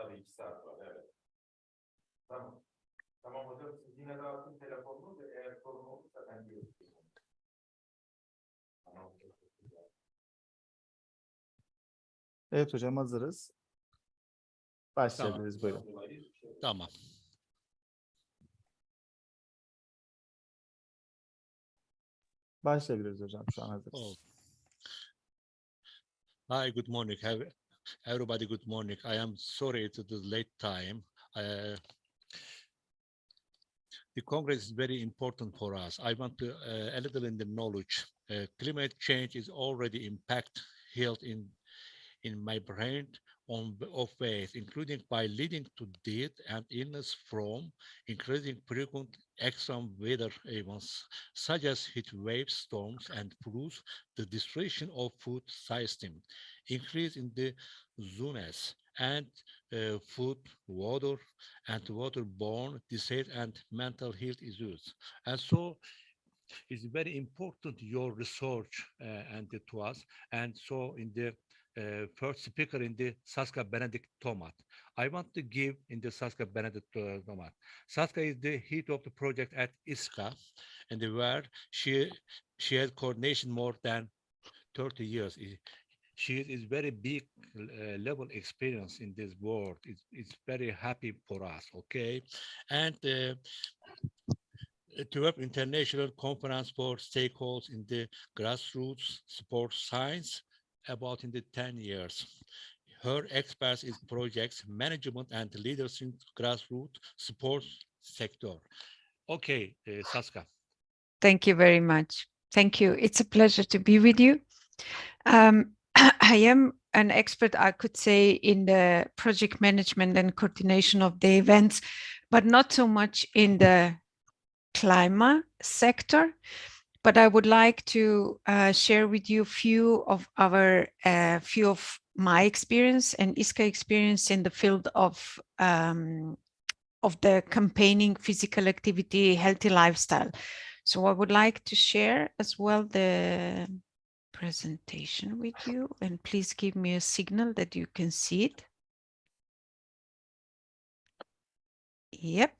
Tabii 2 saat var, evet. Tamam. Tamam hocam, siz yine dağıtın telefonunu ve eğer sorun olursa ben görüşürüm. Tamam. Evet hocam, hazırız. Başlayabiliriz, buyurun. Tamam. Başlayabiliriz hocam, şu an hazırız. Oh. Hi, good morning. Everybody, good morning. I am sorry to the late time. The Congress is very important for us. I want to a little in the knowledge. Climate change is already impact health in my brain of ways, including by leading to death and illness from increasing frequent extreme weather events, such as heat waves, storms, and floods, the destruction of food system, increase in the zones, and food, water, and waterborne disease and mental health issues. And so it's very important your research and to us. And so in the first speaker in the Saskia Benedict Tomat. I want to give in the Saskia Benedict Tomat. Saskia is the head of the project at ISCA, and where she has coordination more than 30 years. She is very big level experience in this world. It's very happy for us, okay? And to have international conference for stakeholders in the grassroots sports science about in the 10 years. Her expertise is projects management and leadership in grassroots sports sector. Okay, Saskia. Thank you very much. Thank you. It's a pleasure to be with you. I am an expert, I could say, in the project management and coordination of the events, but not so much in the climate sector. But I would like to share with you few of my experience and ISCA experience in the field of the campaigning, physical activity, healthy lifestyle. So I would like to share as well the presentation with you, and please give me a signal that you can see it. Yep.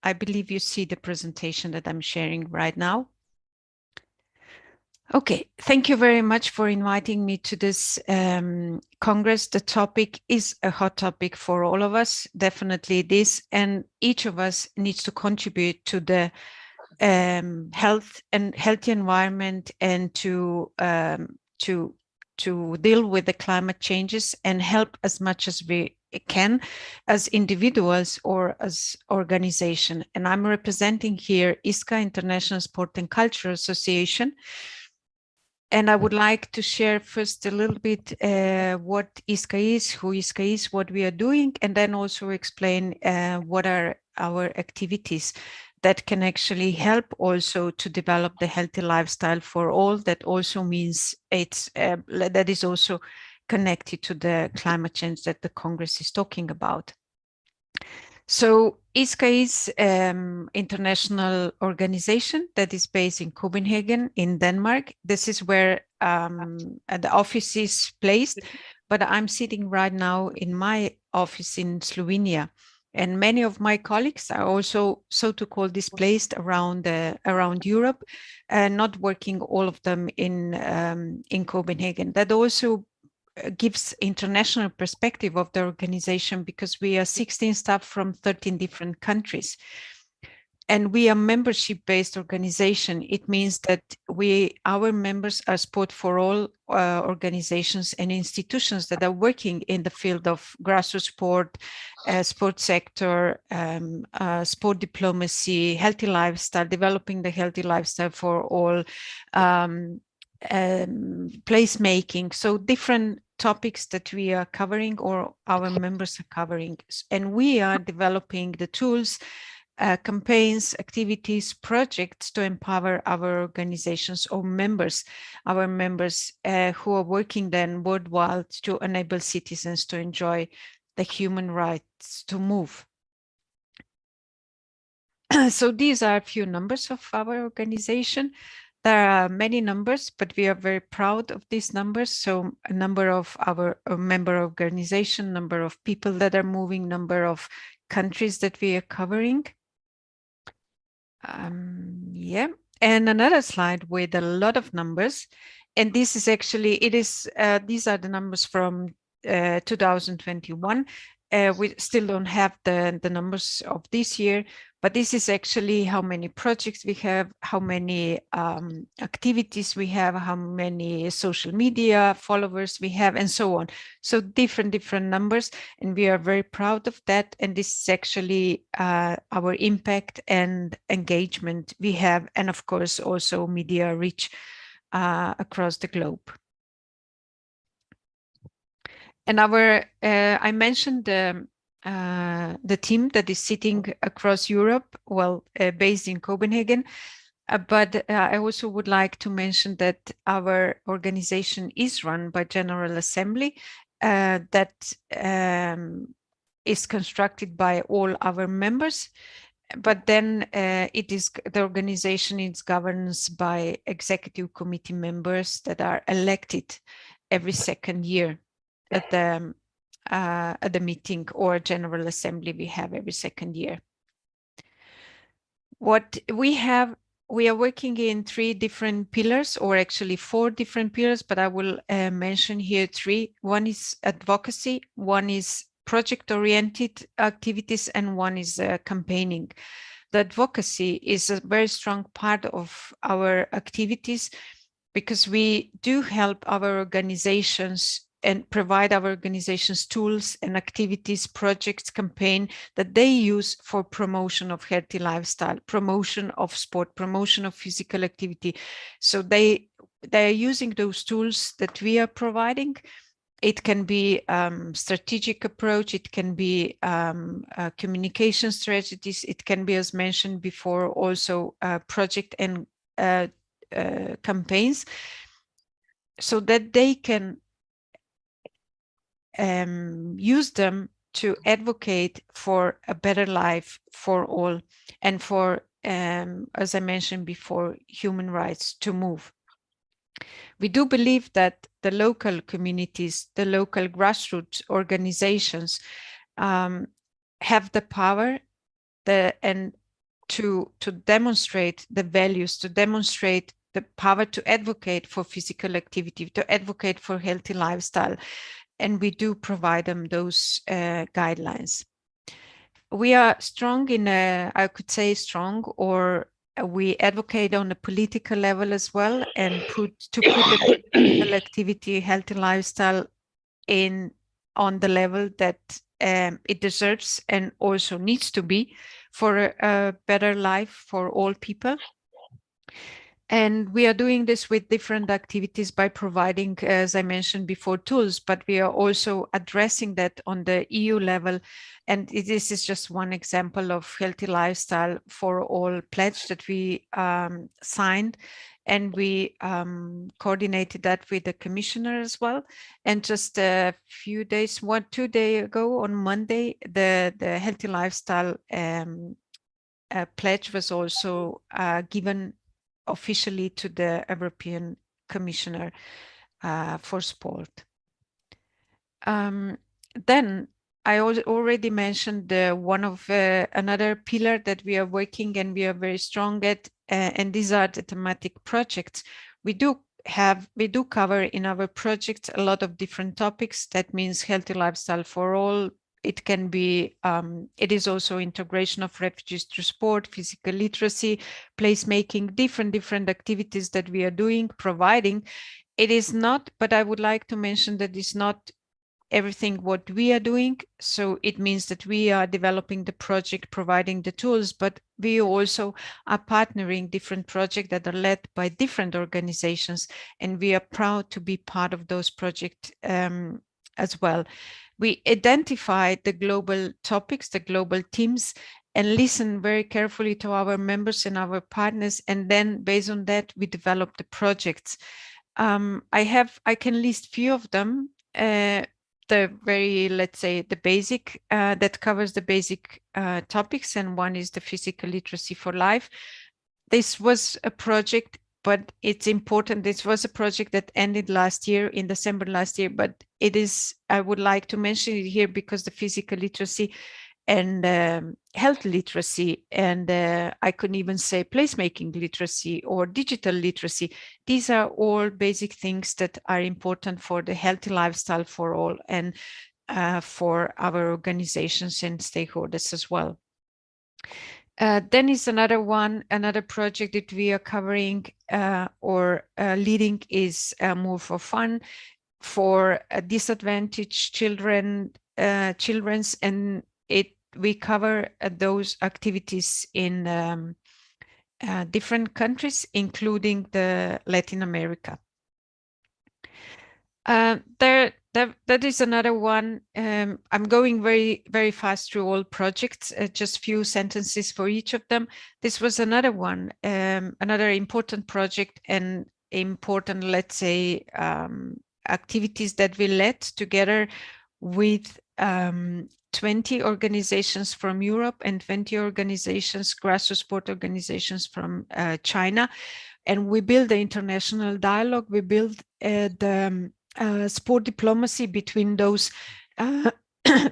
I believe you see the presentation that I'm sharing right now. Okay, thank you very much for inviting me to this Congress. The topic is a hot topic for all of us, definitely it is, and each of us needs to contribute to the health and healthy environment, and to deal with the climate changes and help as much as we can as individuals or as organization. And I'm representing here ISCA, International Sport and Culture Association. And I would like to share first a little bit what ISCA is, who ISCA is, what we are doing, and then also explain what are our activities that can actually help also to develop the healthy lifestyle for all. That also means it's that is also connected to the climate change that the Congress is talking about. So ISCA is international organization that is based in Copenhagen in Denmark. This is where the office is placed, but I'm sitting right now in my office in Slovenia. And many of my colleagues are also, so to call, displaced around Europe, not working all of them in Copenhagen. That also gives international perspective of the organization, because we are 16 staff from 13 different countries. And we are membership-based organization. It means that our members are Sport for All organizations and institutions that are working in the field of grassroots sport, sport sector, sport diplomacy, healthy lifestyle, developing the healthy lifestyle for all, placemaking. So different topics that we are covering or our members are covering. And we are developing the tools, campaigns, activities, projects to empower our organizations or members, our members who are working then worldwide to enable citizens to enjoy the human rights to move. So these are a few numbers of our organization. There are many numbers, but we are very proud of these numbers. So a number of our member organization, number of people that are moving, number of countries that we are covering. Yeah, and another slide with a lot of numbers. And this is actually, these are the numbers from 2021. We still don't have the numbers of this year, but this is actually how many projects we have, how many activities we have, how many social media followers we have, and so on. So different numbers, and we are very proud of that. And this is actually our impact and engagement we have, and of course also media reach across the globe. And I mentioned the team that is sitting across Europe, well, based in Copenhagen. But I also would like to mention that our organization is run by General Assembly that is constructed by all our members. But then the organization is governed by executive committee members that are elected every second year at the meeting or general assembly we have every second year. What we are working in 3 different pillars, or actually 4 different pillars, but I will mention here 3. One is advocacy, one is project-oriented activities, and one is campaigning. The advocacy is a very strong part of our activities because we do help our organizations and provide our organizations tools and activities, projects, campaign that they use for promotion of healthy lifestyle, promotion of sport, promotion of physical activity. So they are using those tools that we are providing. It can be strategic approach, it can be communication strategies, it can be, as mentioned before, also project and campaigns, so that they can use them to advocate for a better life for all and for, as I mentioned before, human rights to move. We do believe that the local communities, the local grassroots organizations have the power and to demonstrate the values, to demonstrate the power to advocate for physical activity, to advocate for healthy lifestyle. And we do provide them those guidelines. We are strong in I could say strong, or we advocate on a political level as well, and put the physical activity, healthy lifestyle on the level that it deserves and also needs to be for a better life for all people. And we are doing this with different activities by providing, as I mentioned before, tools, but we are also addressing that on the EU level. And this is just one example of healthy lifestyle for all pledge that we signed. And we coordinated that with the commissioner as well. And just a few days, 2 days ago on Monday, the healthy lifestyle pledge was also given officially to the European Commissioner for Sport. Then I already mentioned one of another pillar that we are working and we are very strong at, and these are the thematic projects. We do cover in our projects a lot of different topics. That means healthy lifestyle for all. It can be, it is also integration of refugees through sport, physical literacy, placemaking, different activities that we are doing, providing. It is not, but I would like to mention that it's not everything what we are doing. So it means that we are developing the project, providing the tools, but we also are partnering different projects that are led by different organizations. And we are proud to be part of those projects as well. We identify the global topics, the global themes, and listen very carefully to our members and our partners. And then based on that, we develop the projects. I can list few of them. The very, let's say, the basic that covers the basic topics. And one is the physical literacy for life. This was a project but it's important. This was a project that ended last year, in December last year, but it is, I would like to mention it here because the physical literacy and health literacy, and I could even say placemaking literacy or digital literacy. These are all basic things that are important for the healthy lifestyle for all, and for our organizations and stakeholders as well. Then is another project that we are covering or leading is More for Fun for disadvantaged children's, and we cover those activities in different countries, including the Latin America. That is another one. I'm going very fast through all projects, just few sentences for each of them. This was another one, another important project and important, let's say, activities that we led together with 20 organizations from Europe and 20 organizations, grassroots sport organizations from China. And we build the international dialogue. We build the sport diplomacy between those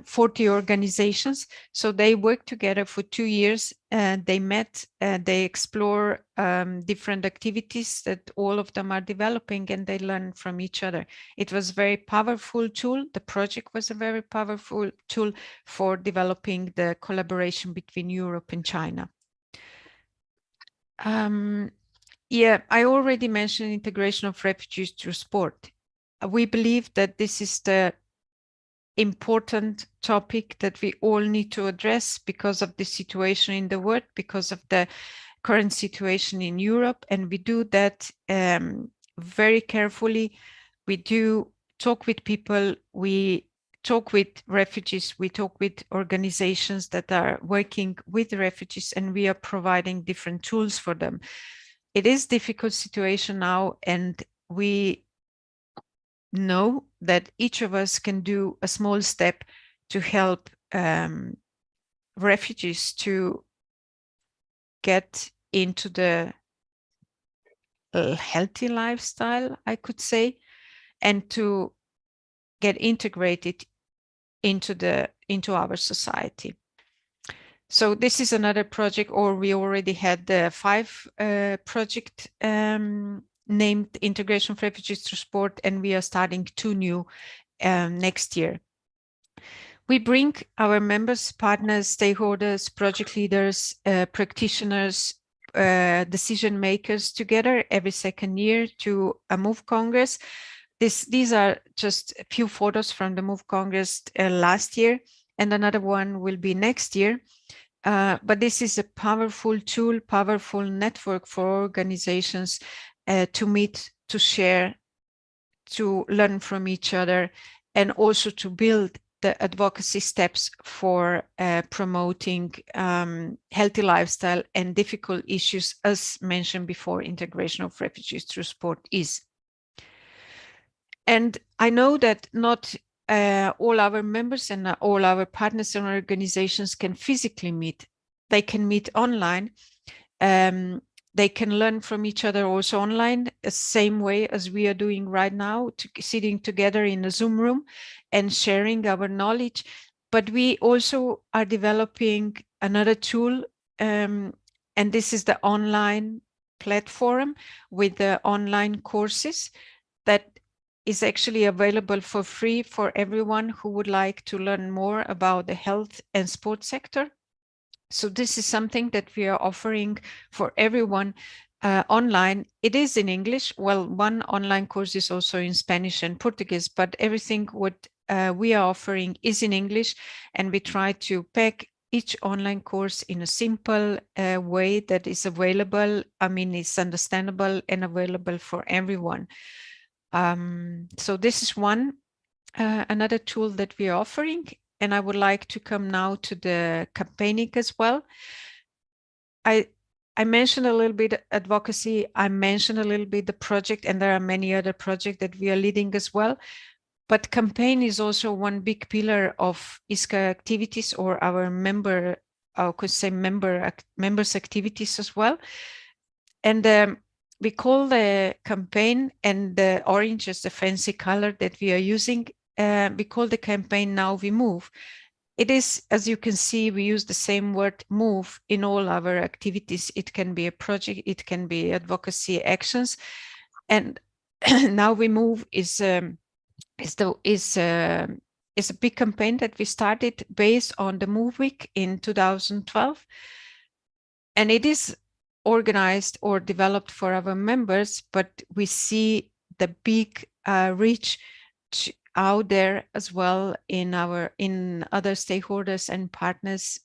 40 organizations. So they work together for 2 years. They met, they explore different activities that all of them are developing, and they learn from each other. It was a very powerful tool. The project was a very powerful tool for developing the collaboration between Europe and China. Yeah, I already mentioned integration of refugees through sport. We believe that this is the important topic that we all need to address because of the situation in the world, because of the current situation in Europe. And we do that very carefully. We do talk with people, we talk with refugees, we talk with organizations that are working with refugees, and we are providing different tools for them. It is a difficult situation now, and we know that each of us can do a small step to help refugees to get into the healthy lifestyle, I could say, and to get integrated into our society. So this is another project, or we already had the 5 project named Integration of Refugees Through Sport, and we are starting 2 new next year. We bring our members, partners, stakeholders, project leaders, practitioners, decision makers together every second year to a MOVE Congress. These are just a few photos from the MOVE Congress last year, and another one will be next year. But this is a powerful tool, powerful network for organizations to meet, to share, to learn from each other, and also to build the advocacy steps for promoting healthy lifestyle and difficult issues, as mentioned before, integration of refugees through sport is. And I know that not all our members and all our partners and organizations can physically meet. They can meet online. They can learn from each other also online, the same way as we are doing right now, sitting together in a Zoom room and sharing our knowledge. But we also are developing another tool, and this is the online platform with the online courses that is actually available for free for everyone who would like to learn more about the health and sports sector. So this is something that we are offering for everyone online. It is in English. Well, one online course is also in Spanish and Portuguese, but everything what we are offering is in English, and we try to pack each online course in a simple way that is available. I mean, it's understandable and available for everyone. So this is one, another tool that we are offering. And I would like to come now to the campaigning as well. I mentioned a little bit advocacy. I mentioned a little bit the project, and there are many other projects that we are leading as well. But campaign is also one big pillar of ISCA activities, or our member, I could say members activities as well. And we call the campaign, and the orange is the fancy color that we are using. We call the campaign Now We Move. It is, as you can see, we use the same word move in all our activities. It can be a project, it can be advocacy actions. And Now We Move is a big campaign that we started based on the Move Week in 2012. And it is organized or developed for our members, but we see the big reach out there as well in other stakeholders and partners.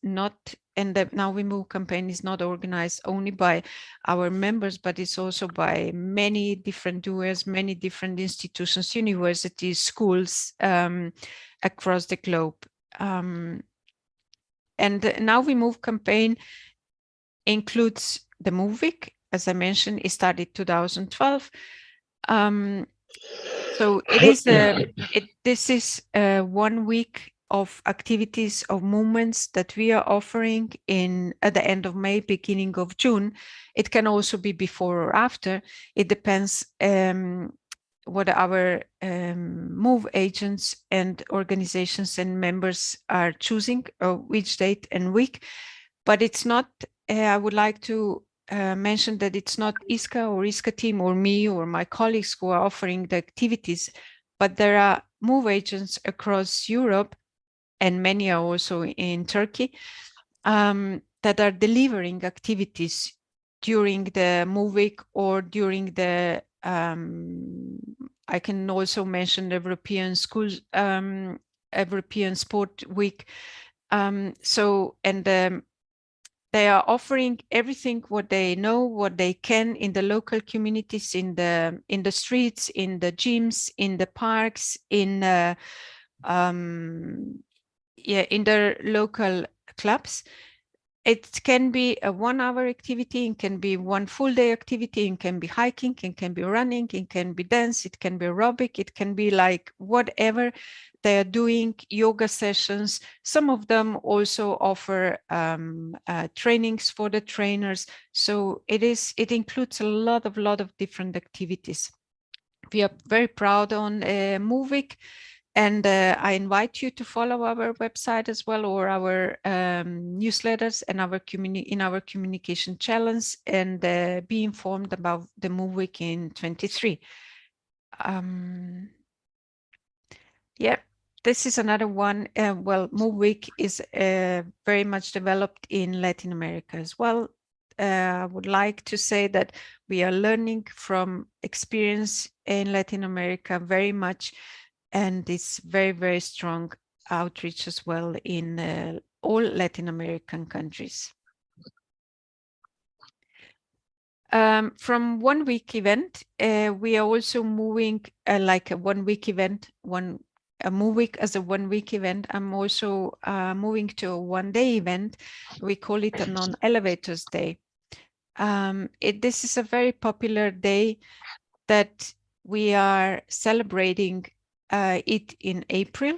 And the Now We Move campaign is not organized only by our members, but it's also by many different doers, many different institutions, universities, schools across the globe. And the Now We Move campaign includes the Move Week. As I mentioned, it started 2012. So it is this is 1 week of activities, of movements that we are offering at the end of May, beginning of June. It can also be before or after. It depends what our Move agents and organizations and members are choosing, which date and week. But it's not, I would like to mention that it's not ISCA or ISCA team or me or my colleagues who are offering the activities, but there are Move agents across Europe, and many are also in Turkey, that are delivering activities during the Move Week or during the, I can also mention the European Schools, European Sport Week. They are offering everything what they know, what they can in the local communities, in the streets, in the gyms, in the parks, in the local clubs. It can be a 1 hour activity, it can be 1 full day activity, it can be hiking, it can be running, it can be dance, it can be aerobic, it can be like whatever they are doing, yoga sessions. Some of them also offer trainings for the trainers. So it includes a lot of different activities. We are very proud on Move Week. And I invite you to follow our website as well, or our newsletters and in our communication channels, and be informed about the Move Week in 23. Yeah, this is another one. Well, Move Week is very much developed in Latin America as well. I would like to say that we are learning from experience in Latin America very much. And it's very strong outreach as well in all Latin American countries. From 1 week event, we are also moving like a 1 week event, a Move Week as a 1 week event. I'm also moving to a 1 day event. We call it a non-elevators day. This is a very popular day that we are celebrating it in April.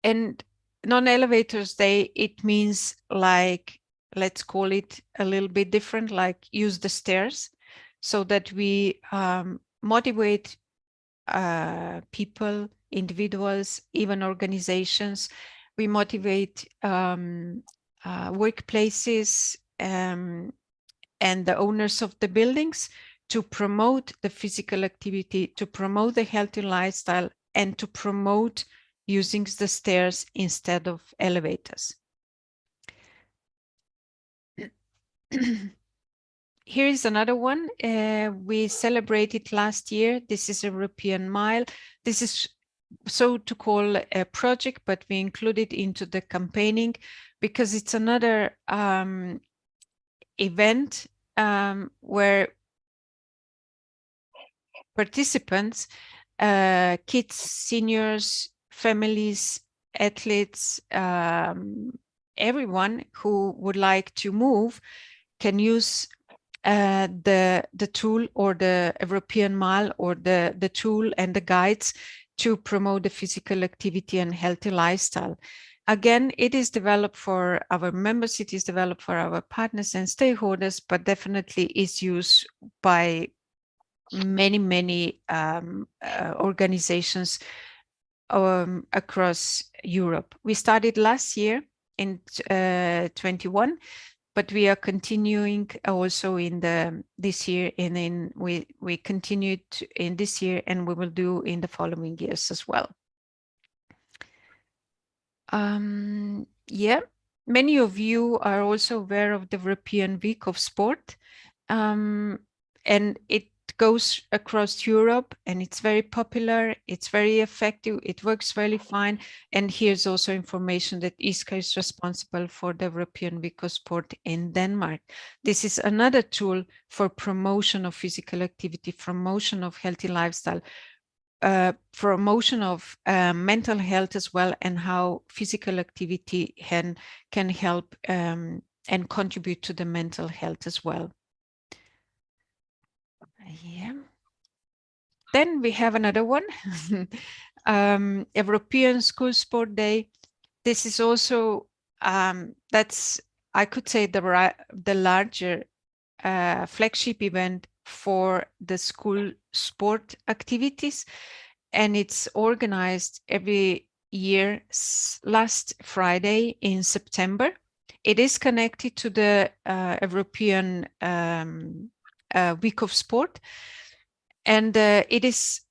And non-elevators day, it means like, let's call it a little bit different, like use the stairs, so that we motivate people, individuals, even organizations. We motivate workplaces and the owners of the buildings to promote the physical activity, to promote the healthy lifestyle, and to promote using the stairs instead of elevators. Here is another one. We celebrated last year. This is a European Mile. This is so to call a project, but we include it into the campaigning because it's another event where participants, kids, seniors, families, athletes, everyone who would like to move can use the tool or the European Mile or the tool and the guides to promote the physical activity and healthy lifestyle. Again, it is developed for our members, it is developed for our partners and stakeholders, but definitely is used by many organizations across Europe. We started last year in 21, but we are continuing also in this year, and then we continued in this year, and we will do in the following years as well. Yeah, many of you are also aware of the European Week of Sport, and it goes across Europe, and it's very popular, it's very effective, it works really fine. And here's also information that ISCA is responsible for the European Week of Sport in Denmark. This is another tool for promotion of physical activity, promotion of healthy lifestyle, promotion of mental health as well, and how physical activity can help and contribute to the mental health as well. Yeah. Then we have another one, European School Sport Day. This is also, that's, I could say, the larger flagship event for the school sport activities, and it's organized every year last Friday in September. It is connected to the European Week of Sport, and it is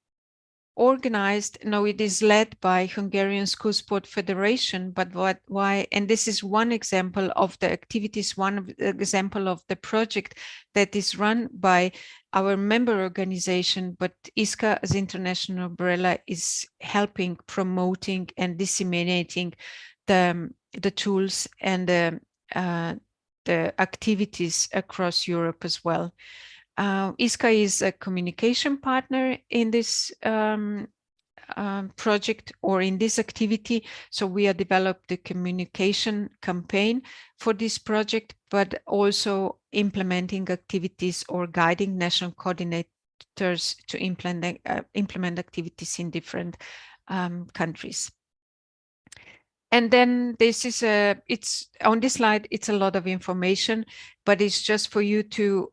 organized, no, it is led by Hungarian School Sport Federation, but why, and this is one example of the activities, one example of the project that is run by our member organization, but ISCA as international umbrella is helping, promoting and disseminating the tools and the activities across Europe as well. ISCA is a communication partner in this project or in this activity. So we have developed the communication campaign for this project, but also implementing activities or guiding national coordinators to implement activities in different countries. And then this is it's on this slide, it's a lot of information, but it's just for you to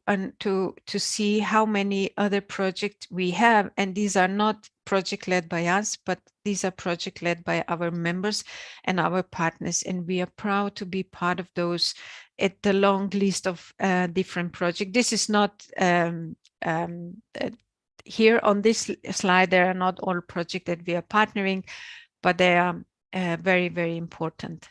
see how many other projects we have. And these are not project led by us, but these are project led by our members and our partners. And we are proud to be part of those at the long list of different projects. This is not here on this slide, there are not all projects that we are partnering, but they are very, very important.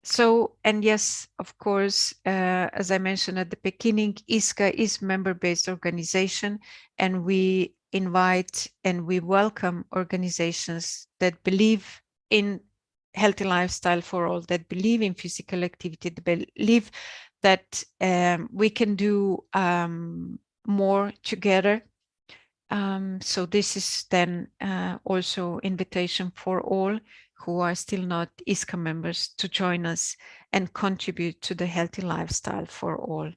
So, and yes, of course, as I mentioned at the beginning, ISCA is member-based organization, and we invite and we welcome organizations that believe in healthy lifestyle for all, that believe in physical activity, that believe that we can do more together. So this is then also invitation for all who are still not ISCA members to join us and contribute to the healthy lifestyle for all.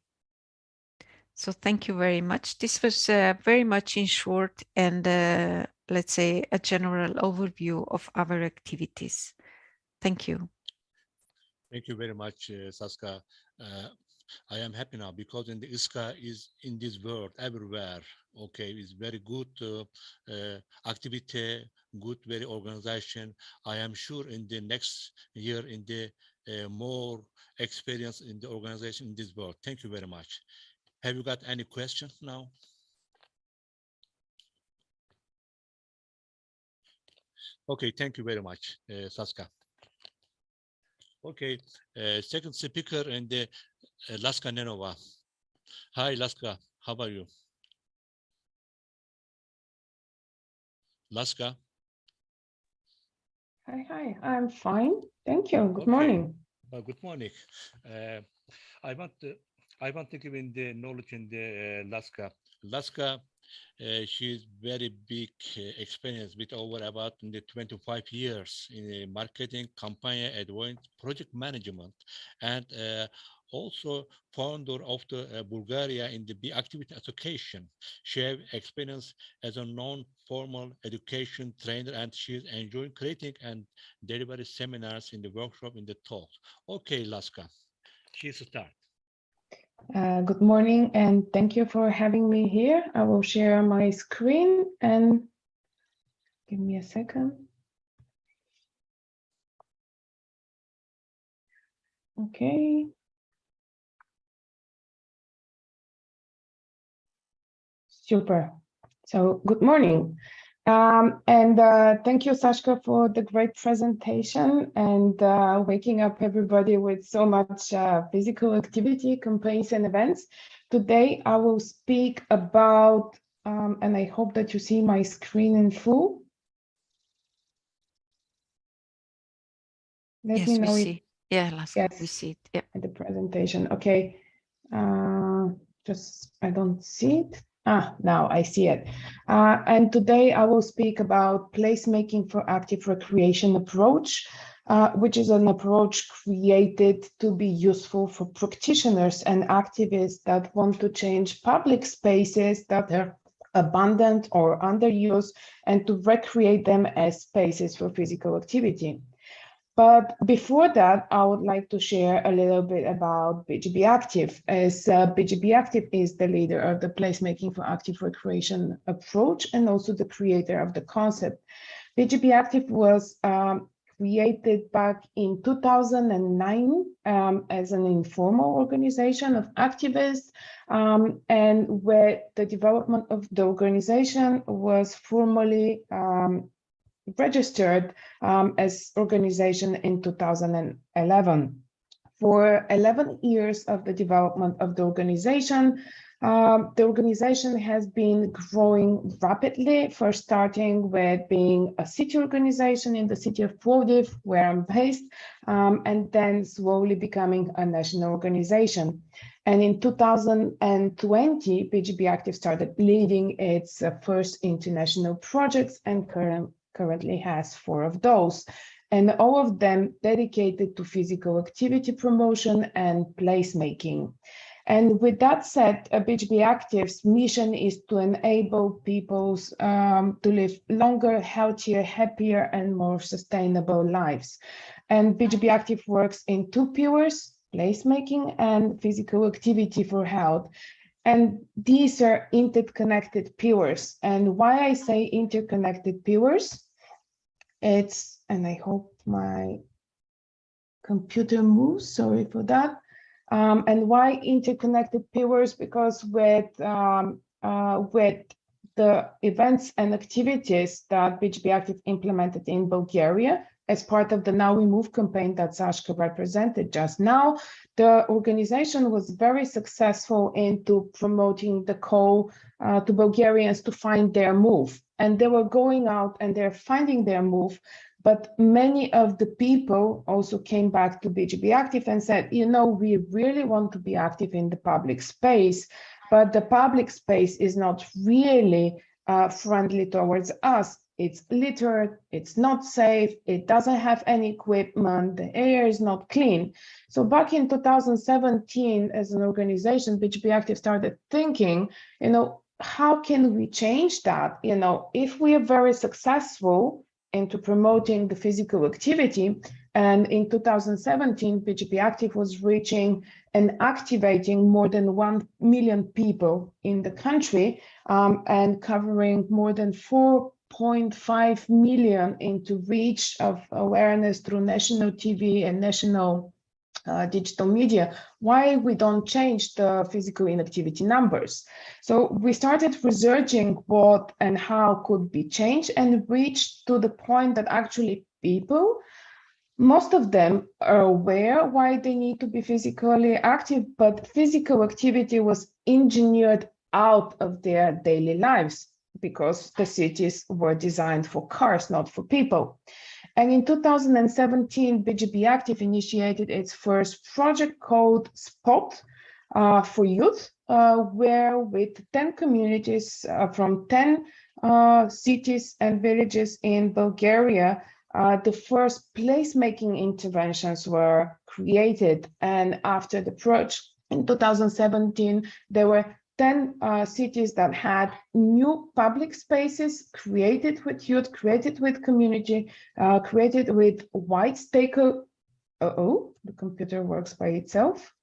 So thank you very much. This was very much in short and let's say a general overview of our activities. Thank you. Thank you very much, Saska. I am happy now because in the ISCA is in this world everywhere. Okay, it's very good activity, good very organization. I am sure in the next year in the more experience in the organization in this world. Thank you very much. Have you got any questions now? Okay, thank you very much, Saska. Okay, second speaker and the Laska Nenova. Hi, Laska, how are you? Laska. Hi, I'm fine. Thank you. Good morning. Good morning. I want to give in the knowledge in the Laska. Laska, she's very big experience with over about in the 25 years in marketing, campaign, advanced project management, and also founder of the Bulgaria in the Be Activity Association. She has experience as a non-formal education trainer, and she's enjoying creating and delivering seminars in the workshop, in the talks. Okay, Laska, she's start. Good morning, and thank you for having me here. I will share my screen and give me a second. Okay. Super. So good morning. Thank you, Sashka, for the great presentation and waking up everybody with so much physical activity, campaigns, and events. Today, I will speak about, and I hope that you see my screen in full. Let me know we if, see. Yeah, Laska, we yes, see it. Yeah. the presentation. Okay. Just, I don't see it. Now I see it. And today I will speak about placemaking for active recreation approach, which is an approach created to be useful for practitioners and activists that want to change public spaces that are abundant or underused and to recreate them as spaces for physical activity. But before that, I would like to share a little bit about BGB Active, as BGB Active is the leader of the placemaking for active recreation approach and also the creator of the concept. BGB Active was created back in 2009 as an informal organization of activists, and where the development of the organization was formally registered as organization in 2011. For 11 years of the development of the organization has been growing rapidly, first starting with being a city organization in the city of Plovdiv, where I'm based, and then slowly becoming a national organization. And in 2020, BGB Active started leading its first international projects and currently has 4 of those, and all of them dedicated to physical activity promotion and placemaking. And with that said, BGB Active's mission is to enable people to live longer, healthier, happier, and more sustainable lives. And BGB Active works in 2 pillars, placemaking and physical activity for health. And these are interconnected pillars. And why I say interconnected pillars? It's, and I hope my computer moves, sorry for that. And why interconnected pillars? Because with the events and activities that BGB Active implemented in Bulgaria as part of the Now We Move campaign that Sashka represented just now, the organization was very successful into promoting the call to Bulgarians to find their move. And they were going out and they're finding their move. But many of the people also came back to BGB Active and said, you know, we really want to be active in the public space, but the public space is not really friendly towards us. It's littered, it's not safe, it doesn't have any equipment, the air is not clean. So back in 2017, as an organization, BGB Active started thinking, you know, how can we change that? You know, if we are very successful into promoting the physical activity, and in 2017, BGB Active was reaching and activating more than 1 million people in the country, and covering more than 4.5 million into reach of awareness through national TV and national digital media. Why we don't change the physical inactivity numbers? So we started researching what and how could be changed, and reached to the point that actually people, most of them are aware why they need to be physically active, but physical activity was engineered out of their daily lives because the cities were designed for cars, not for people. And in 2017, BGB Active initiated its first project called Spot for Youth, where with 10 communities from 10 cities and villages in Bulgaria, the first placemaking interventions were created. And after the purge in 2017, there were 10 cities that had new public spaces created with youth, created with community, created with wide stakeholder. The computer works by itself.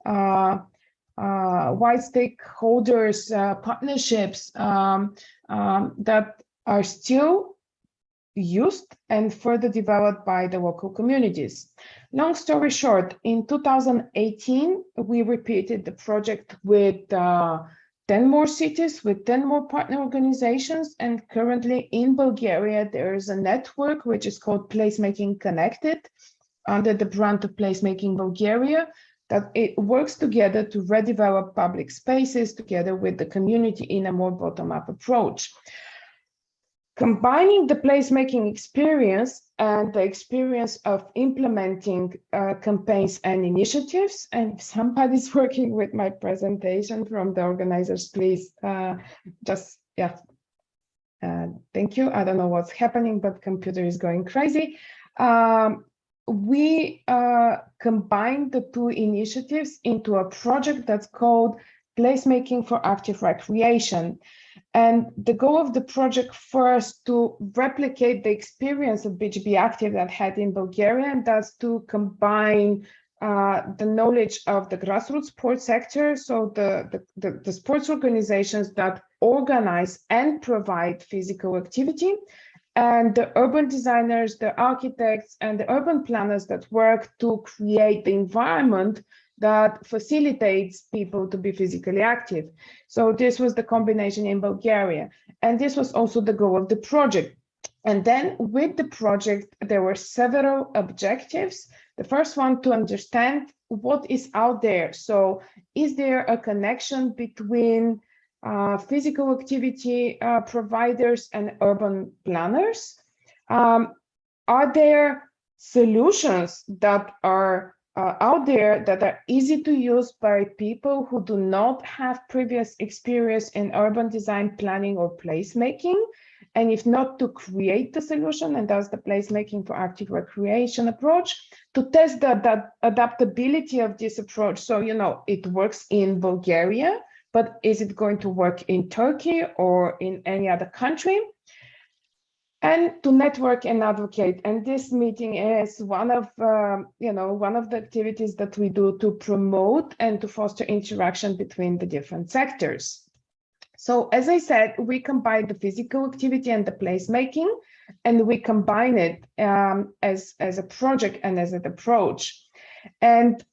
Wide stakeholders, partnerships that are still used and further developed by the local communities. Long story short, in 2018, we repeated the project with 10 more cities, with 10 more partner organizations, and currently in Bulgaria, there is a network which is called Placemaking Connected, under the brand of Placemaking Bulgaria, that it works together to redevelop public spaces together with the community in a more bottom-up approach. Combining the placemaking experience and the experience of implementing campaigns and initiatives, and if somebody's working with my presentation from the organizers, please thank you. I don't know what's happening, but computer is going crazy. We combined the two initiatives into a project that's called Placemaking for Active Recreation. And the goal of the project first to replicate the experience of BGB Active that had in Bulgaria, and that's to combine the knowledge of the grassroots sports sector, so the sports organizations that organize and provide physical activity, and the urban designers, the architects, and the urban planners that work to create the environment that facilitates people to be physically active. So this was the combination in Bulgaria. And this was also the goal of the project. And then with the project, there were several objectives. The first one, to understand what is out there. So is there a connection between physical activity providers and urban planners? Are there solutions that are out there that are easy to use by people who do not have previous experience in urban design, planning, or placemaking? And if not, to create the solution, and that's the placemaking for active recreation approach, to test the adaptability of this approach. So, you know, it works in Bulgaria, but is it going to work in Turkey or in any other country? And to network and advocate. And this meeting is one of the activities that we do to promote and to foster interaction between the different sectors. So as I said, we combine the physical activity and the placemaking, and we combine it as a project and as an approach. And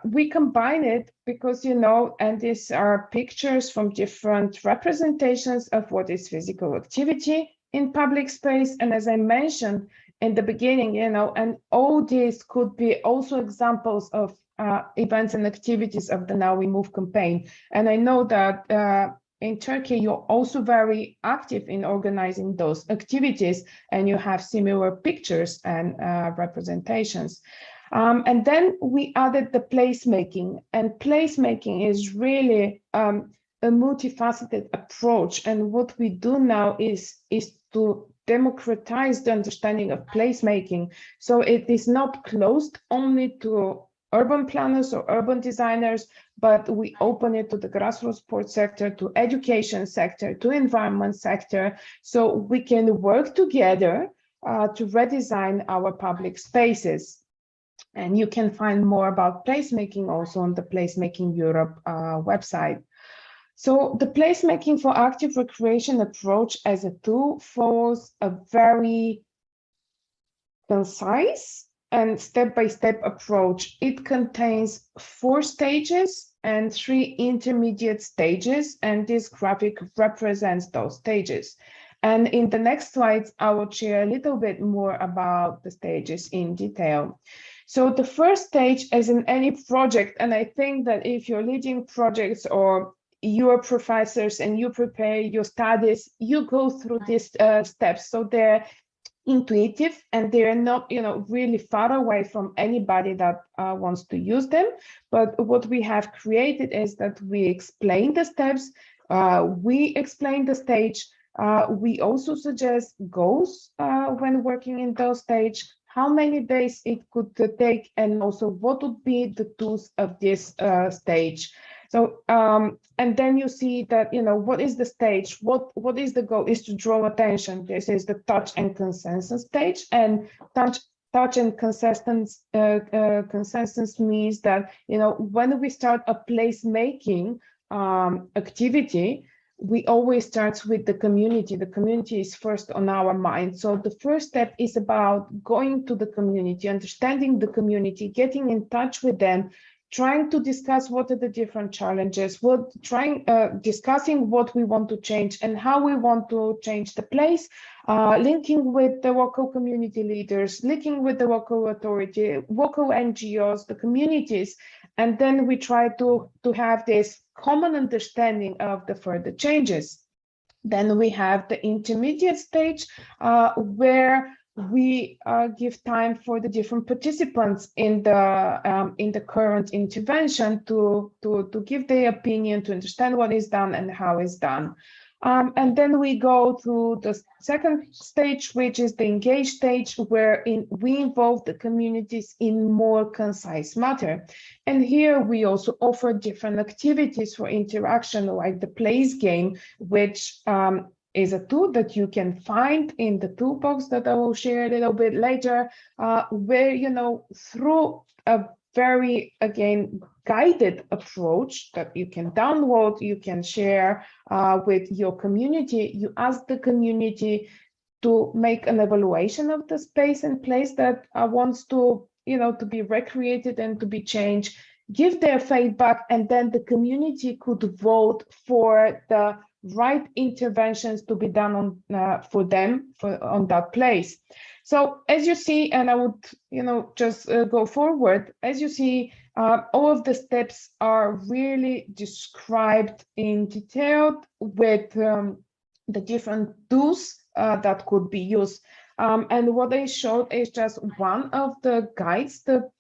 we combine it because, you know, and these are pictures from different representations of what is physical activity in public space. And as I mentioned in the beginning, you know, and all these could be also examples of events and activities of the Now We Move campaign. And I know that in Turkey, you're also very active in organizing those activities, and you have similar pictures and representations. And then we added the placemaking, and placemaking is really a multifaceted approach. And what we do now is to democratize the understanding of placemaking. So it is not closed only to urban planners or urban designers, but we open it to the grassroots sports sector, to education sector, to environment sector, so we can work together to redesign our public spaces. And you can find more about placemaking also on the Placemaking Europe website. So the placemaking for active recreation approach as a tool follows a very concise and step-by-step approach. It contains 4 stages and 3 intermediate stages, and this graphic represents those stages. And in the next slides, I will share a little bit more about the stages in detail. So the first stage, as in any project, and I think that if you're leading projects or you're professors and you prepare your studies, you go through these steps. So they're intuitive and they're not, you know, really far away from anybody that wants to use them. But what we have created is that we explain the steps, we explain the stage, We also suggest goals when working in those stage, how many days it could take, and also what would be the tools of this stage. So, and then you see that, what is the stage? What is the goal? Is to draw attention. This is the touch and consensus stage, and touch and consensus means that, when we start a placemaking activity, we always start with the community. The community is first on our mind. So the first step is about going to the community, understanding the community, getting in touch with them, trying to discuss what are the different challenges, discussing what we want to change and how we want to change the place, linking with the local community leaders, linking with the local authority, local NGOs, the communities, and then we try to have this common understanding of the further changes. Then we have the intermediate stage where we give time for the different participants in the current intervention to give their opinion, to understand what is done and how it's done. And then we go to the second stage, which is the engage stage, where we involve the communities in more concise matter. And here we also offer different activities for interaction, like the place game, which is a tool that you can find in the toolbox that I will share a little bit later, where, through a very, again, guided approach that you can download, you can share with your community. You ask the community to make an evaluation of the space and place that wants to, to be recreated and to be changed, give their feedback, and then the community could vote for the right interventions to be done on for them on that place. So as you see, and I would just go forward, as you see, all of the steps are really described in detail with the different tools that could be used. And what I showed is just one of the guides that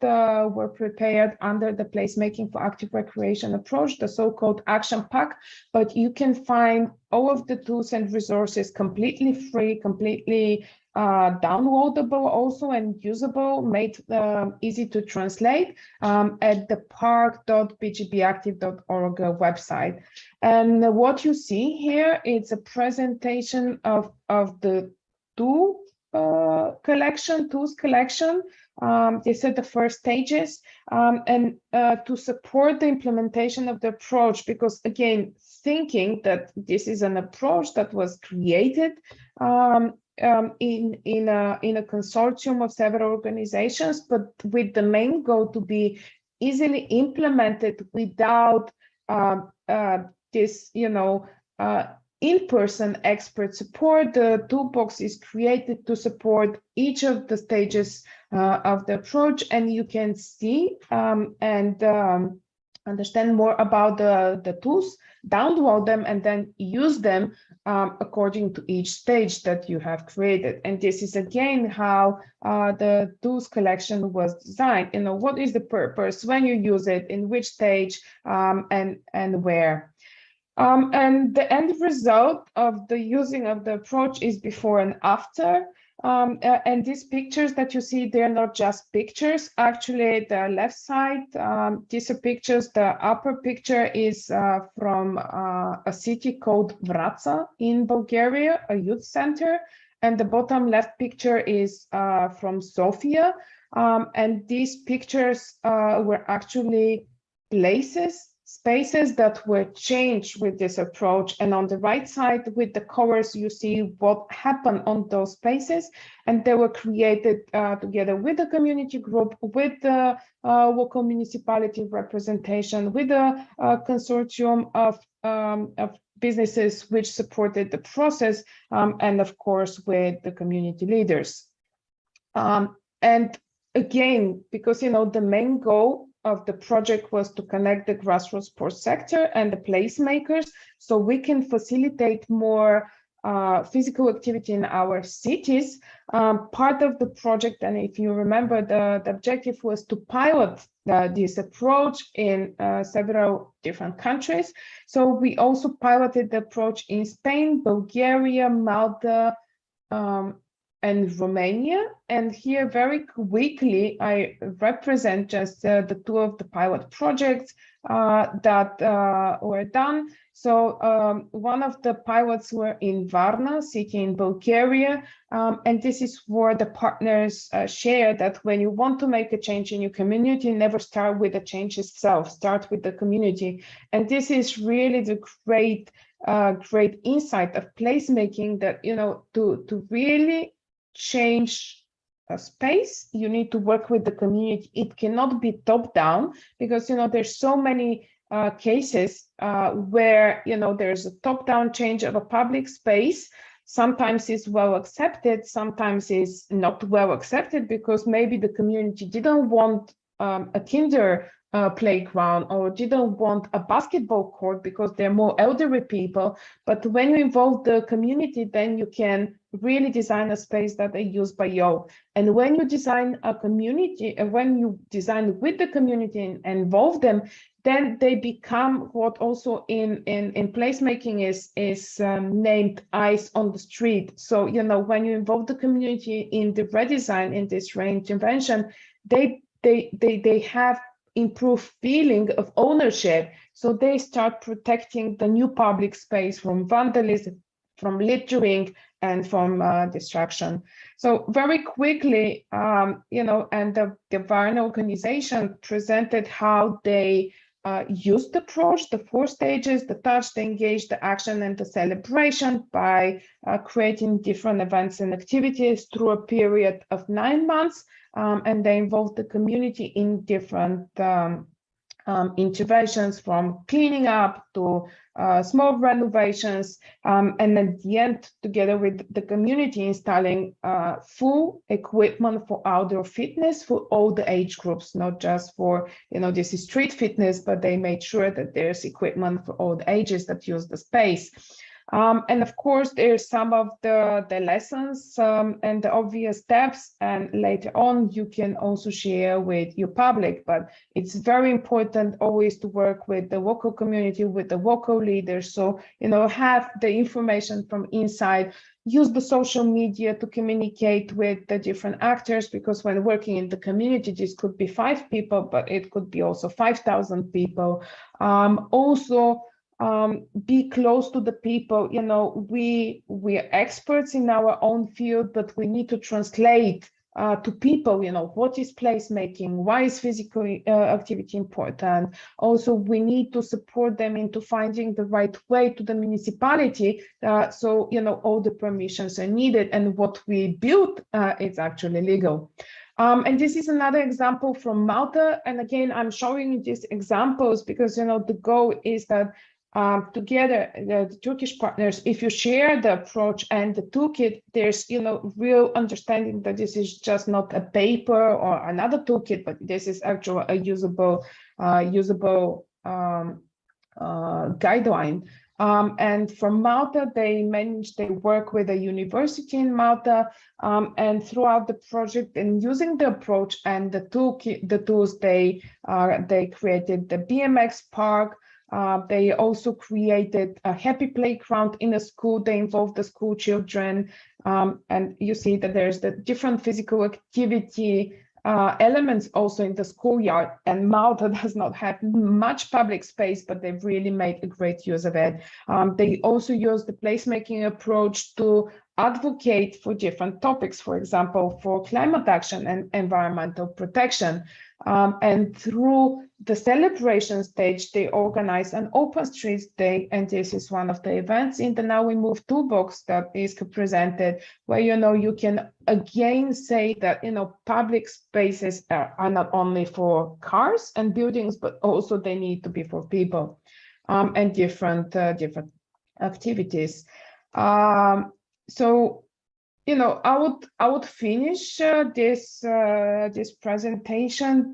were prepared under the Placemaking for Active Recreation approach, the so-called Action Pack. But you can find all of the tools and resources completely free, completely downloadable also, and usable, made easy to translate at the park.bgbactive.org website. And what you see here is a presentation of the tools collection. These are the first stages, and to support the implementation of the approach, because again, thinking that this is an approach that was created in a consortium of several organizations, but with the main goal to be easily implemented without this, in-person expert support. The toolbox is created to support each of the stages of the approach, and you can see and understand more about the tools, download them, and then use them according to each stage that you have created. And this is again how the tools collection was designed. What is the purpose, when you use it, in which stage, and where. And the end result of the using of the approach is before and after. And these pictures that you see, they're not just pictures. Actually, the left side, these are pictures. The upper picture is from a city called Vraca in Bulgaria, a youth center. And the bottom left picture is from Sofia. And these pictures were actually spaces that were changed with this approach. And on the right side with the colors, you see what happened on those spaces. And they were created together with the community group, with the local municipality representation, with a consortium of businesses which supported the process, and of course with the community leaders. And again, because the main goal of the project was to connect the grassroots sports sector and the placemakers, so we can facilitate more physical activity in our cities. Part of the project, and if you remember, the objective was to pilot this approach in several different countries. So we also piloted the approach in Spain, Bulgaria, Malta, and Romania. And here very quickly, I represent just the two of the pilot projects that were done. So one of the pilots were in Varna, city in Bulgaria. And this is where the partners share that when you want to make a change in your community, never start with the change itself, start with the community. And this is really the great insight of placemaking, that, you know, to really change a space, you need to work with the community. It cannot be top down, because, you know, there's so many cases where, you know, there's a top down change of a public space. Sometimes it's well accepted, sometimes it's not well accepted, because maybe the community didn't want a kinder playground, or didn't want a basketball court because they're more elderly people. But when you involve the community, then you can really design a space that they use by all. And when you design a community, when you design with the community and involve them, then they become what also in placemaking is named eyes on the street. So, you know, when you involve the community in the redesign, in this reintervention, they have improved feeling of ownership. So they start protecting the new public space from vandalism, from littering, and from destruction. So very quickly, you know, and the Varna organization presented how they used the approach, the 4 stages: the touch, the engage, the action, and the celebration, by creating different events and activities through a period of 9 months. And they involved the community in different interventions, from cleaning up to small renovations, and at the end, together with the community, installing full equipment for outdoor fitness for all the age groups, not just for, you know, this is street fitness, but they made sure that there's equipment for all the ages that use the space. And of course, there's some of the lessons and the obvious steps, and later on you can also share with your public. But it's very important always to work with the local community, with the local leaders. So, you know, have the information from inside, use the social media to communicate with the different actors, because when working in the community, this could be 5 people, but it could be also 5,000 people. Also, be close to the people. You know, we are experts in our own field, but we need to translate to people, you know, what is placemaking, why is physical activity important. Also, we need to support them into finding the right way to the municipality, so, you know, all the permissions are needed, and what we built is actually legal. And this is another example from Malta. And again, I'm showing you these examples because, you know, the goal is that together, the Turkish partners, if you share the approach and the toolkit, there's, you know, real understanding that this is just not a paper or another toolkit, but this is actually a usable guideline. And from Malta, they work with a university in Malta, and throughout the project, and using the approach and the toolkit, the tools, they created the BMX park. They also created a happy playground in a school. They involved the school children, and you see that there's the different physical activity elements also in the schoolyard. And Malta does not have much public space, but they've really made a great use of it. They also use the placemaking approach to advocate for different topics, for example, for climate action and environmental protection. And through the celebration stage, they organize an open streets day, and this is one of the events in the Now We Move toolbox that is presented, where, you know, you can again say that, you know, public spaces are not only for cars and buildings, but also they need to be for people, and different activities. So I would finish this presentation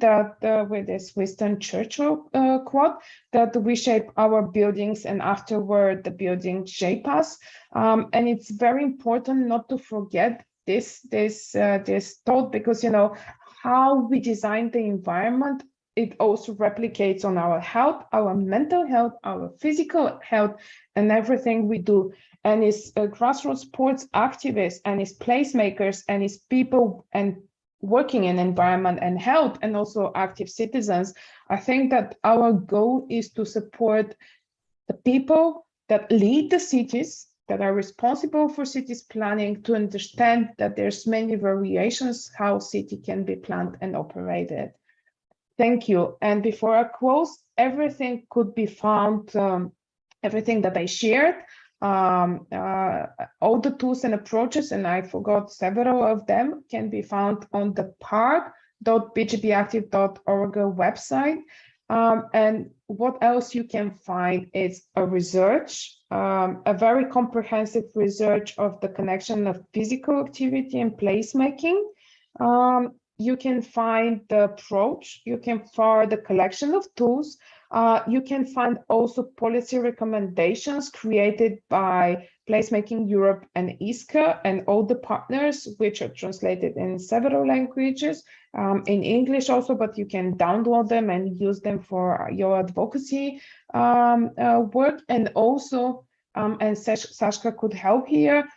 with this Winston Churchill quote that we shape our buildings and afterward the buildings shape us. And it's very important not to forget this thought, because how we design the environment, it also replicates on our health, our mental health, our physical health, and everything we do. And as grassroots sports activists and as placemakers and as people and working in environment and health and also active citizens, I think that our goal is to support the people that lead the cities, that are responsible for cities planning, to understand that there's many variations how city can be planned and operated. Thank you. And before I close, everything could be found, everything that I shared, all the tools and approaches, and I forgot several of them, can be found on the park.bgbactive.org website. And what else you can find is a research, a very comprehensive research of the connection of physical activity and placemaking. You can find the approach, you can find the collection of tools, you can find also policy recommendations created by Placemaking Europe and ISCA and all the partners, which are translated in several languages, in English also, but you can download them and use them for your advocacy work. And also, and Sashka could help here,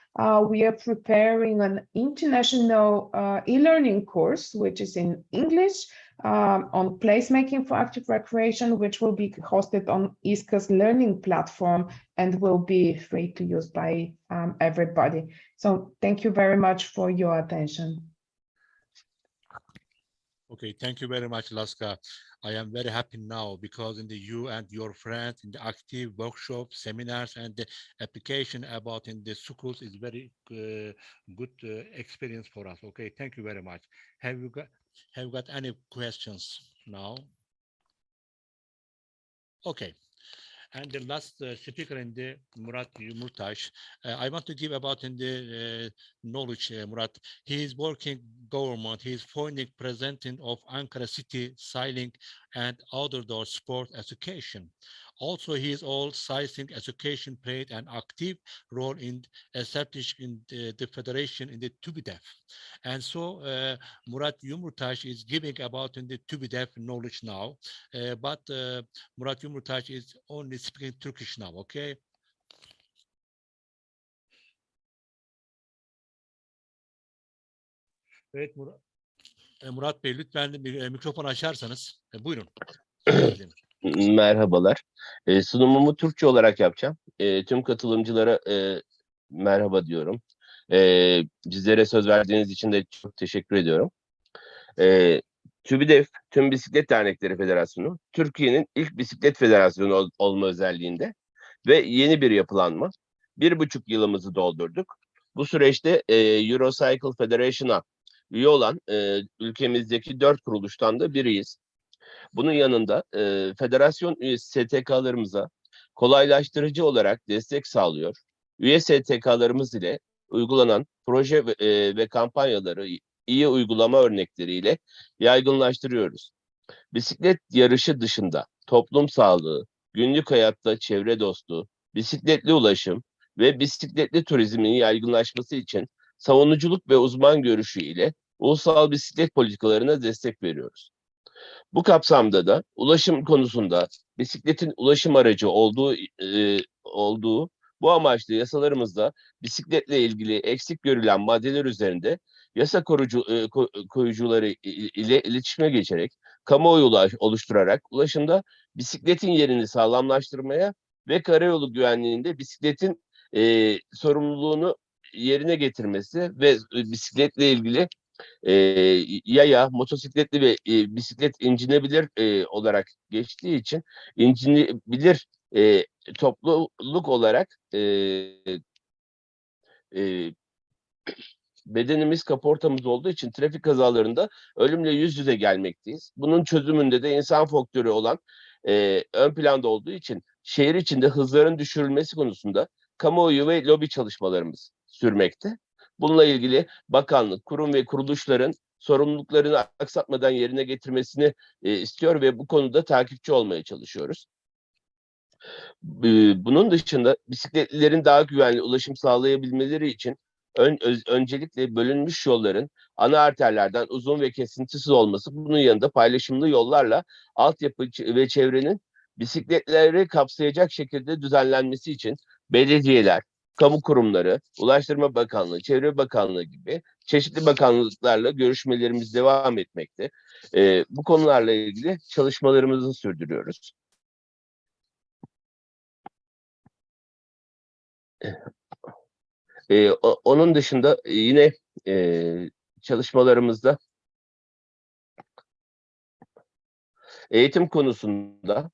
we are preparing an international e-learning course, which is in English, on placemaking for active recreation, which will be hosted on ISCA's learning platform and will be free to use by everybody. So thank you very much for your attention. Okay, thank you very much, Laska. I am very happy now because you and your friends in the active workshops, seminars, and the application about in the schools is very good experience for us. Okay, thank you very much. Have you got any questions now? Okay. And the last speaker in the Murat Yumurtaş, I want to give about in the knowledge, Murat. He is working government. He is founding president of Ankara City Sailing and Outdoor Sport Association. Also, he is all cycling association played an active role in establishing the federation in the TÜBİTAK. And so Murat Yumurtaş is giving about in the TÜBİTAK knowledge now, but Murat Yumurtaş is only speaking Turkish now, okay? Evet Murat Bey, lütfen bir mikrofon açarsanız. Buyurun. Merhabalar. Sunumumu Türkçe olarak yapacağım. Tüm katılımcılara merhaba diyorum. Bizlere söz verdiğiniz için de çok teşekkür ediyorum. TÜBİDEF, Tüm Bisiklet Dernekleri Federasyonu, Türkiye'nin ilk bisiklet federasyonu olma özelliğinde ve yeni bir yapılanma. 1,5 yılımızı doldurduk. Bu süreçte Eurocycle Federation'a üye olan ülkemizdeki 4 kuruluştan da biriyiz. Bunun yanında federasyon üyesi STK'larımıza kolaylaştırıcı olarak destek sağlıyor. Üye STK'larımız ile uygulanan proje ve kampanyaları iyi uygulama örnekleriyle yaygınlaştırıyoruz. Bisiklet yarışı dışında toplum sağlığı, günlük hayatta çevre dostu, bisikletli ulaşım ve bisikletli turizmin yaygınlaşması için savunuculuk ve uzman görüşü ile ulusal bisiklet politikalarına destek veriyoruz. Bu kapsamda da ulaşım konusunda bisikletin ulaşım aracı olduğu bu amaçlı yasalarımızda bisikletle ilgili eksik görülen maddeler üzerinde yasa koyucuları ile iletişime geçerek, kamuoyu oluşturarak ulaşımda bisikletin yerini sağlamlaştırmaya ve karayolu güvenliğinde bisikletin sorumluluğunu yerine getirmesi ve bisikletle ilgili yaya, motosikletli ve bisiklet incinebilir olarak geçtiği için incinebilir topluluk olarak bedenimiz, kaportamız olduğu için trafik kazalarında ölümle yüz yüze gelmekteyiz. Bunun çözümünde de insan faktörü olan ön planda olduğu için şehir içinde hızların düşürülmesi konusunda kamuoyu ve lobi çalışmalarımız sürmekte. Bununla ilgili bakanlık, kurum ve kuruluşların sorumluluklarını aksatmadan yerine getirmesini istiyor ve bu konuda takipçi olmaya çalışıyoruz. Bunun dışında bisikletlilerin daha güvenli ulaşım sağlayabilmeleri için öncelikle bölünmüş yolların ana arterlerden uzun ve kesintisiz olması, bunun yanında paylaşımlı yollarla altyapı ve çevrenin bisikletleri kapsayacak şekilde düzenlenmesi için belediyeler, kamu kurumları, Ulaştırma Bakanlığı, Çevre Bakanlığı gibi çeşitli bakanlıklarla görüşmelerimiz devam etmekte. Bu konularla ilgili çalışmalarımızı sürdürüyoruz. Onun dışında yine çalışmalarımızda eğitim konusunda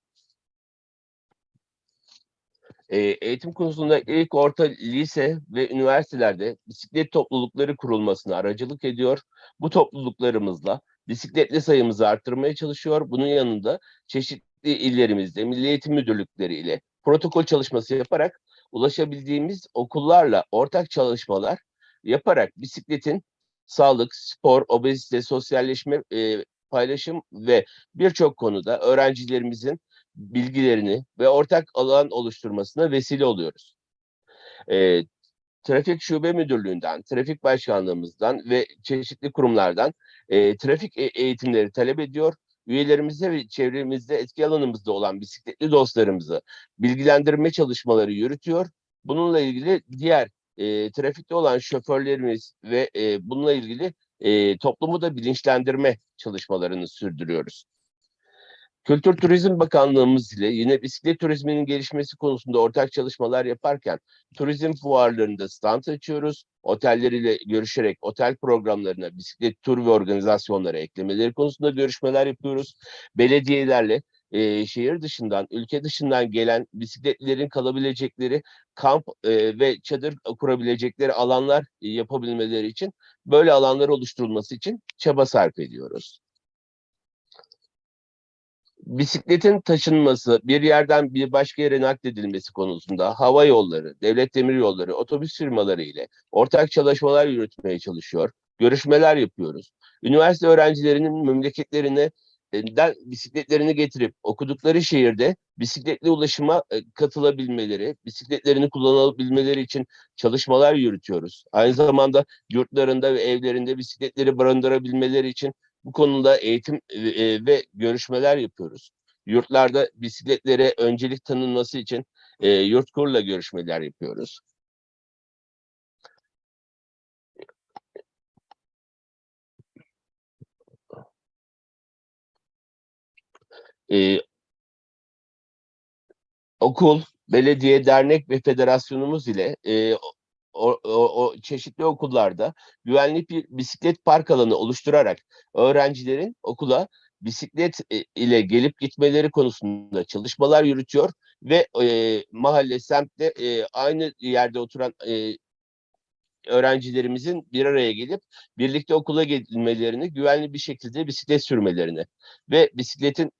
ilk, orta, lise ve üniversitelerde bisiklet toplulukları kurulmasına aracılık ediyor. Bu topluluklarımızla bisikletli sayımızı arttırmaya çalışıyor. Bunun yanında çeşitli illerimizde Milli Eğitim Müdürlükleri ile protokol çalışması yaparak ulaşabildiğimiz okullarla ortak çalışmalar yaparak bisikletin sağlık, spor, obezite, sosyalleşme, paylaşım ve birçok konuda öğrencilerimizin bilgilerini ve ortak alan oluşturmasına vesile oluyoruz. Trafik Şube Müdürlüğü'nden, Trafik Başkanlığımızdan ve çeşitli kurumlardan trafik eğitimleri talep ediyor. Üyelerimize ve çevremizde etki alanımızda olan bisikletli dostlarımızı bilgilendirme çalışmaları yürütüyor. Bununla ilgili diğer trafikte olan şoförlerimiz ve bununla ilgili toplumu da bilinçlendirme çalışmalarını sürdürüyoruz. Kültür Turizm Bakanlığımız ile yine bisiklet turizminin gelişmesi konusunda ortak çalışmalar yaparken turizm fuarlarında stand açıyoruz. Otelleriyle görüşerek otel programlarına bisiklet tur ve organizasyonlara eklemeleri konusunda görüşmeler yapıyoruz. Belediyelerle şehir dışından, ülke dışından gelen bisikletlilerin kalabilecekleri kamp ve çadır kurabilecekleri alanlar yapabilmeleri için böyle alanlar oluşturulması için çaba sarf ediyoruz. Bisikletin taşınması, bir yerden bir başka yere nakledilmesi konusunda hava yolları, devlet demiryolları, otobüs firmaları ile ortak çalışmalar yürütmeye çalışıyor. Görüşmeler yapıyoruz. Üniversite öğrencilerinin memleketlerine bisikletlerini getirip okudukları şehirde bisikletli ulaşıma katılabilmeleri, bisikletlerini kullanabilmeleri için çalışmalar yürütüyoruz. Aynı zamanda yurtlarında ve evlerinde bisikletleri barındırabilmeleri için bu konuda eğitim ve görüşmeler yapıyoruz. Yurtlarda bisikletlere öncelik tanınması için Yurtkur'la görüşmeler yapıyoruz. Okul, belediye, dernek ve federasyonumuz ile çeşitli okullarda güvenli bir bisiklet park alanı oluşturarak öğrencilerin okula bisiklet ile gelip gitmeleri konusunda çalışmalar yürütüyor ve mahalle, semtte aynı yerde oturan öğrencilerimizin bir araya gelip birlikte okula gitmelerini, güvenli bir şekilde bisiklet sürmelerini ve bisikletin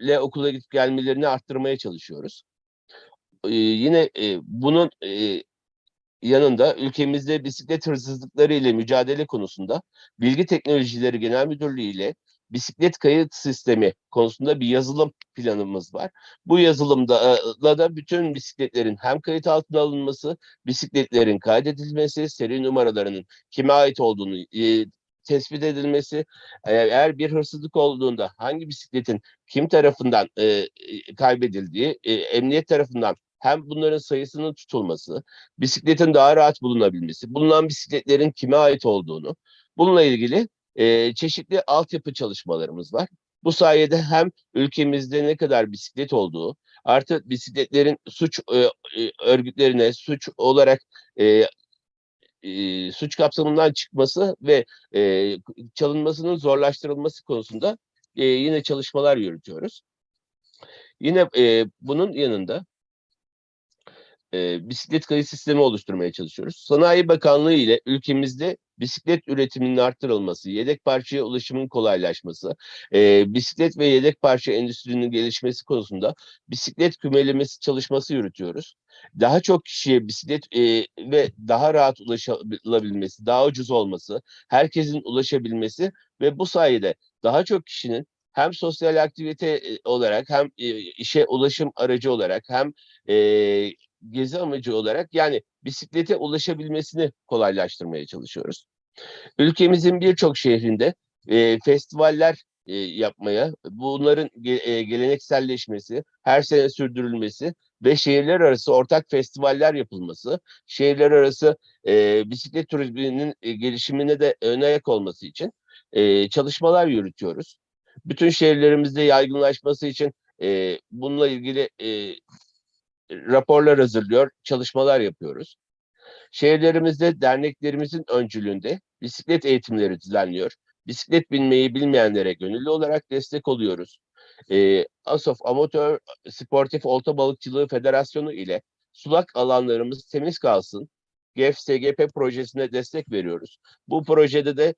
ile okula gidip gelmelerini arttırmaya çalışıyoruz. Yine bunun yanında ülkemizde bisiklet hırsızlıkları ile mücadele konusunda Bilgi Teknolojileri Genel Müdürlüğü ile bisiklet kayıt sistemi konusunda bir yazılım planımız var. Bu yazılımda da bütün bisikletlerin hem kayıt altına alınması, bisikletlerin kaydedilmesi, seri numaralarının kime ait olduğunu tespit edilmesi, eğer bir hırsızlık olduğunda hangi bisikletin kim tarafından kaybedildiği, emniyet tarafından hem bunların sayısının tutulması, bisikletin daha rahat bulunabilmesi, bulunan bisikletlerin kime ait olduğunu, bununla ilgili çeşitli altyapı çalışmalarımız var. Bu sayede hem ülkemizde ne kadar bisiklet olduğu, artı bisikletlerin suç örgütlerine suç olarak suç kapsamından çıkması ve çalınmasının zorlaştırılması konusunda yine çalışmalar yürütüyoruz. Yine bunun yanında bisiklet kayıt sistemi oluşturmaya çalışıyoruz. Sanayi Bakanlığı ile ülkemizde bisiklet üretiminin arttırılması, yedek parçaya ulaşımın kolaylaşması, bisiklet ve yedek parça endüstrinin gelişmesi konusunda bisiklet kümelemesi çalışması yürütüyoruz. Daha çok kişiye bisiklet ve daha rahat ulaşılabilmesi, daha ucuz olması, herkesin ulaşabilmesi ve bu sayede daha çok kişinin hem sosyal aktivite olarak hem işe ulaşım aracı olarak hem gezi amacı olarak yani bisiklete ulaşabilmesini kolaylaştırmaya çalışıyoruz. Ülkemizin birçok şehrinde festivaller yapmaya, bunların gelenekselleşmesi, her sene sürdürülmesi ve şehirler arası ortak festivaller yapılması, şehirler arası bisiklet turizminin gelişimine de ön ayak olması için çalışmalar yürütüyoruz. Bütün şehirlerimizde yaygınlaşması için bununla ilgili raporlar hazırlıyor, çalışmalar yapıyoruz. Şehirlerimizde derneklerimizin öncülüğünde bisiklet eğitimleri düzenliyor. Bisiklet binmeyi bilmeyenlere gönüllü olarak destek oluyoruz. ASOF Amatör Sportif Olta Balıkçılığı Federasyonu ile sulak alanlarımız temiz kalsın. GEF-SGP projesine destek veriyoruz. Bu projede de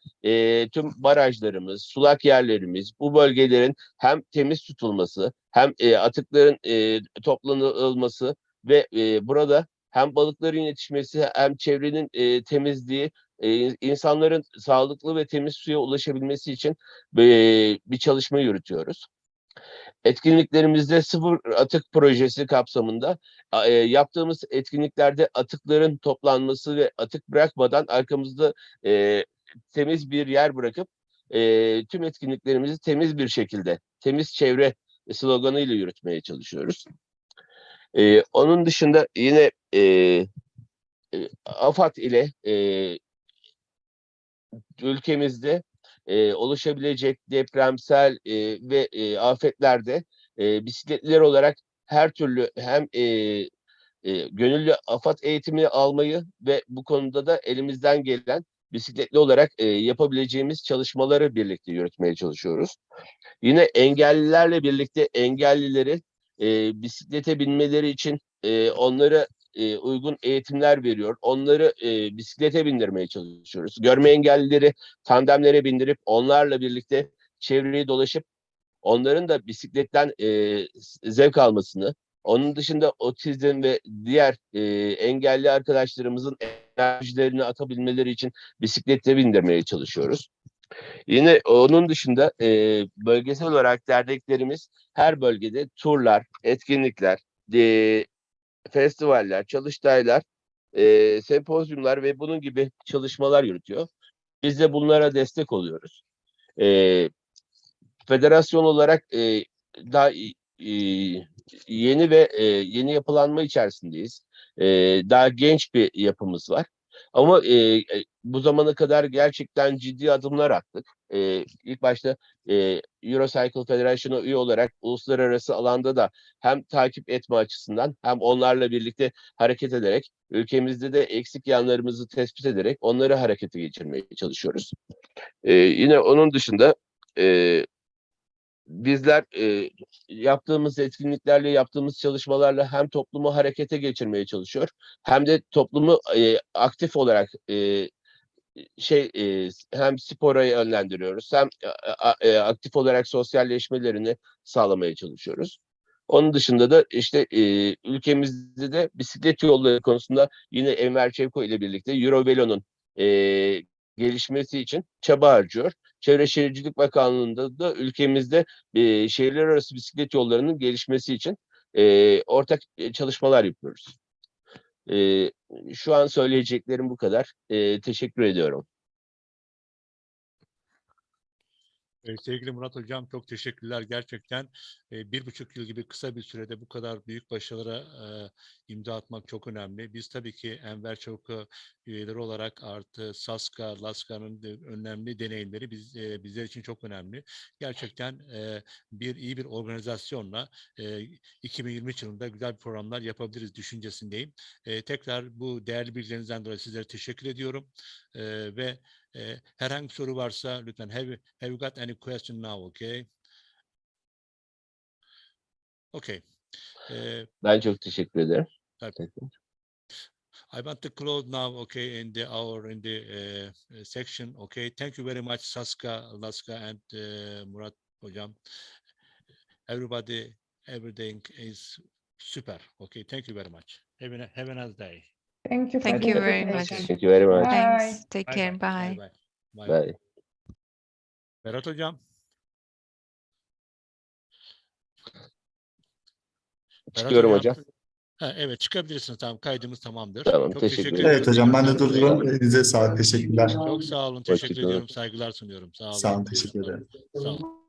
tüm barajlarımız, sulak yerlerimiz, bu bölgelerin hem temiz tutulması, hem atıkların toplanılması ve burada hem balıkların yetişmesi hem çevrenin temizliği, insanların sağlıklı ve temiz suya ulaşabilmesi için bir çalışma yürütüyoruz. Etkinliklerimizde sıfır atık projesi kapsamında yaptığımız etkinliklerde atıkların toplanması ve atık bırakmadan arkamızda temiz bir yer bırakıp tüm etkinliklerimizi temiz bir şekilde, temiz çevre sloganıyla yürütmeye çalışıyoruz. Onun dışında yine AFAD ile ülkemizde oluşabilecek depremsel ve afetlerde bisikletliler olarak her türlü hem gönüllü AFAD eğitimi almayı ve bu konuda da elimizden gelen bisikletli olarak yapabileceğimiz çalışmaları birlikte yürütmeye çalışıyoruz. Yine engellilerle birlikte engellileri bisiklete binmeleri için onlara uygun eğitimler veriyor. Onları bisiklete bindirmeye çalışıyoruz. Görme engellileri tandemlere bindirip onlarla birlikte çevreyi dolaşıp onların da bisikletten zevk almasını, onun dışında otizm ve diğer engelli arkadaşlarımızın enerjilerini atabilmeleri için bisiklete bindirmeye çalışıyoruz. Yine onun dışında bölgesel olarak derneklerimiz her bölgede turlar, etkinlikler, festivaller, çalıştaylar, sempozyumlar ve bunun gibi çalışmalar yürütüyor. Biz de bunlara destek oluyoruz. Federasyon olarak daha yeni ve yeni yapılanma içerisindeyiz. Daha genç bir yapımız var. Ama bu zamana kadar gerçekten ciddi adımlar attık. İlk başta Eurocycle Federation'a üye olarak uluslararası alanda da hem takip etme açısından hem onlarla birlikte hareket ederek ülkemizde de eksik yanlarımızı tespit ederek onları harekete geçirmeye çalışıyoruz. Yine onun dışında bizler yaptığımız etkinliklerle, yaptığımız çalışmalarla hem toplumu harekete geçirmeye çalışıyor, hem de toplumu aktif olarak hem spora yönlendiriyoruz, hem aktif olarak sosyalleşmelerini sağlamaya çalışıyoruz. Onun dışında da işte ülkemizde de bisiklet yolları konusunda yine Enver Çevko ile birlikte Eurovelo'nun gelişmesi için çaba harcıyor. Çevre Şehircilik Bakanlığı'nda da ülkemizde şehirler arası bisiklet yollarının gelişmesi için ortak çalışmalar yapıyoruz. Şu an söyleyeceklerim bu kadar. Teşekkür ediyorum. Sevgili Murat Hocam çok teşekkürler. Gerçekten 1,5 yıl gibi kısa bir sürede bu kadar büyük başarılara imza atmak çok önemli. Biz tabii ki Enver Çevko üyeleri olarak artı SASKA, LASKA'nın önemli deneyimleri bizler için çok önemli. Gerçekten iyi bir organizasyonla 2023 yılında güzel programlar yapabiliriz düşüncesindeyim. Tekrar bu değerli bilgilerinizden dolayı sizlere teşekkür ediyorum. Ve herhangi bir soru varsa lütfen have you got any question now, okay? Okay. Ben çok teşekkür ederim. Tabii. I want to close now, okay, in the section, okay. Thank you very much, Saska, Laska, and Murat Hocam. Everybody, everything is super. Okay, thank you very much. Have a nice day. Thank you for Thank the you very invitation. much. Thank you very much. Bye. Thanks. Take care. Bye. Bye. Bye. Bye. Berat Hocam. Berat Çıkıyorum hocam. Ha, evet, çıkabilirsiniz. Tamam, kaydımız tamamdır. Tamam, Çok teşekkür teşekkür ederim. ediyoruz. Evet hocam, ben de Tekrar durdurdum. Elinize sağlık. Teşekkürler. Çok sağ olun. Teşekkür Hoşçakalın. ediyorum. Saygılar sunuyorum. Sağ olun. Sağ olun. Teşekkür ederim. Sağ olun.